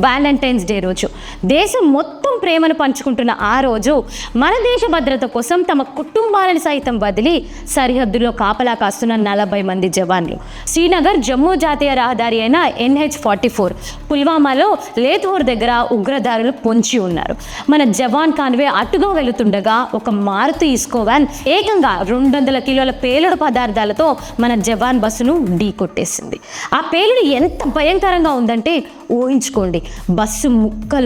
Valentine's day రోజు. దేశం మొత్తం ప్రేమను పంచుకుంటున్న ఆ రోజు మన దేశ భద్రత కోసం తమ కుటుంబాలను సైతం వదిలి సరిహద్దులో కాపలా కాస్తున్న 40 మంది జవాన్లు. శ్రీనగర్ జమ్మూ జాతీయ రహదారి అయిన NH-44 పుల్వామాలో లేథోర్ దగ్గర ఉగ్రదారులు పొంచి ఉన్నారు. మన జవాన్ కాన్వే అటుగా వెళుతుండగా ఒక మారుతి ఇస్కో వ్యాన్ ఏకంగా 200 కిలోల పేలుడు పదార్థాలతో మన జవాన్ బస్సును ఢీకొట్టేసింది. ఆ పేలుడు ఎంత భయంకరంగా ఉందంటే ఊహించుకోండి. బస్సు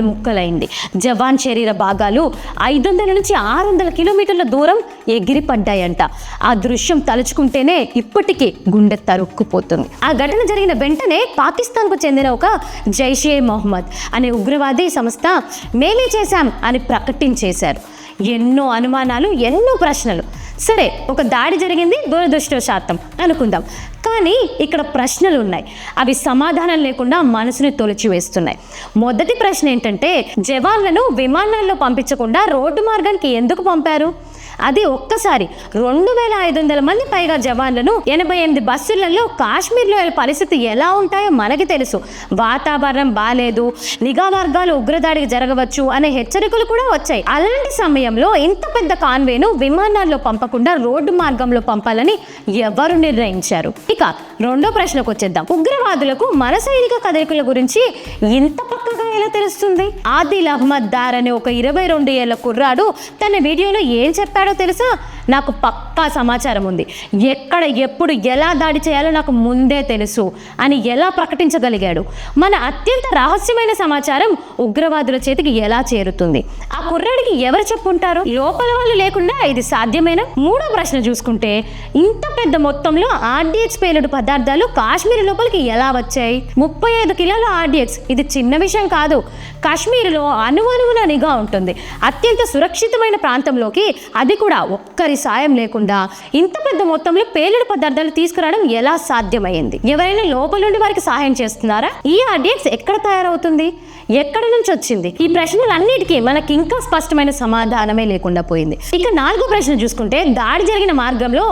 ముక్కలైంది. జవాన్ శరీర భాగాలు 500 నుంచి 600 కిలోమీటర్ల దూరం ఎగిరిపడ్డాయంట. ఆ దృశ్యం తలుచుకుంటేనే ఇప్పటికీ గుండె తరుక్కుపోతుంది. ఆ ఘటన జరిగిన వెంటనే పాకిస్తాన్కు చెందిన ఒక జైషే మొహమ్మద్ అనే ఉగ్రవాది సంస్థ మేమే చేశాం అని ప్రకటించేశారు. ఎన్నో అనుమానాలు, ఎన్నో ప్రశ్నలు. సరే, ఒక దాడి జరిగింది, దురదృష్టవశాత్తు అనుకుందాం. కానీ ఇక్కడ ప్రశ్నలు ఉన్నాయి. అవి సమాధానం లేకుండా మనసుని తొలిచివేస్తున్నాయి. మొదటి ప్రశ్న ఏంటంటే, జవాన్లను విమానాల్లో పంపించకుండా రోడ్డు మార్గానికి ఎందుకు పంపారు? అది ఒక్కసారి 2500 మంది పైగా జవాన్లను 88 బస్సులలో కాశ్మీర్లో పరిస్థితి ఎలా ఉంటాయో మనకి తెలుసు. వాతావరణం బాలేదు, నిఘా మార్గాలు ఉగ్రదాడికి జరగవచ్చు అనే హెచ్చరికలు కూడా వచ్చాయి. అలాంటి సమయంలో ఇంత పెద్ద కాన్వేను విమానాల్లో పంపకుండా రోడ్డు మార్గంలో పంపాలని ఎవరు నిర్ణయించారు? ఇక రెండో ప్రశ్నకు వచ్చేద్దాం. ఉగ్రవాదులకు మన సైనిక కదలికల గురించి ఇంత పక్కగా ఎలా తెలుస్తుంది? ఆదిల్ అహ్మద్ దార్ అనే ఒక 22 ఏళ్ల కుర్రాడు తన వీడియోలో ఏం చెప్పాడో తెలుసా? నాకు పక్కా సమాచారం ఉంది, ఎక్కడ ఎప్పుడు ఎలా దాడి చేయాలో నాకు ముందే తెలుసు అని ఎలా ప్రకటించగలిగాడు? మన అత్యంత రహస్యమైన సమాచారం ఉగ్రవాదుల చేతికి ఎలా చేరుతుంది? ఆ కుర్రాడికి ఎవరు చెప్పుంటారు? లోపల వాళ్ళు లేకుండా ఇది సాధ్యమేనా? మూడో ప్రశ్న చూసుకుంటే, ఇంత పెద్ద మొత్తంలో RDX పేలుడు పదార్థాలు కాశ్మీర్ లోపలికి ఎలా వచ్చాయి? 35 కిలోల RDX ఇది చిన్న విషయం కాదు. కాశ్మీర్లో అణువణువున నిఘా ఉంటుంది. అత్యంత సురక్షితమైన ప్రాంతంలోకి, అది కూడా ఒక్కరి సాయం లేకుండా ఇంత పెద్ద మొత్తంలో పేలుడు పదార్థాలు తీసుకురావడం ఎలా సాధ్యమైంది? ఎవరైనా లోపల నుండి వారికి సహాయం చేస్తున్నారా? ఈ RDX ఎక్కడ తయారవుతుంది? ఎక్కడి నుంచి వచ్చింది? ఈ ప్రశ్నలన్నిటికీ మనకి ఇంకా స్పష్టమైన సమాధానమే లేకుండా పోయింది. ఇక నాలుగో ప్రశ్న చూసుకుంటే, దాడి జరిగిన మార్గంలో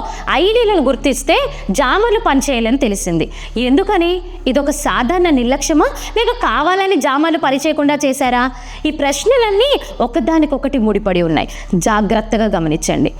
ఐడీలను గుర్తిస్తే జామర్లు పనిచేయాలని తెలిసింది. ఎందుకని? ఇదొక సాధారణ నిర్లక్ష్యమా, లేక కావాలని జామర్లు పనిచేయకుండా చేశారా? ఈ ప్రశ్నలన్నీ ఒకదానికొకటి ముడిపడి ఉన్నాయి. జాగ్రత్తగా గమనించండి.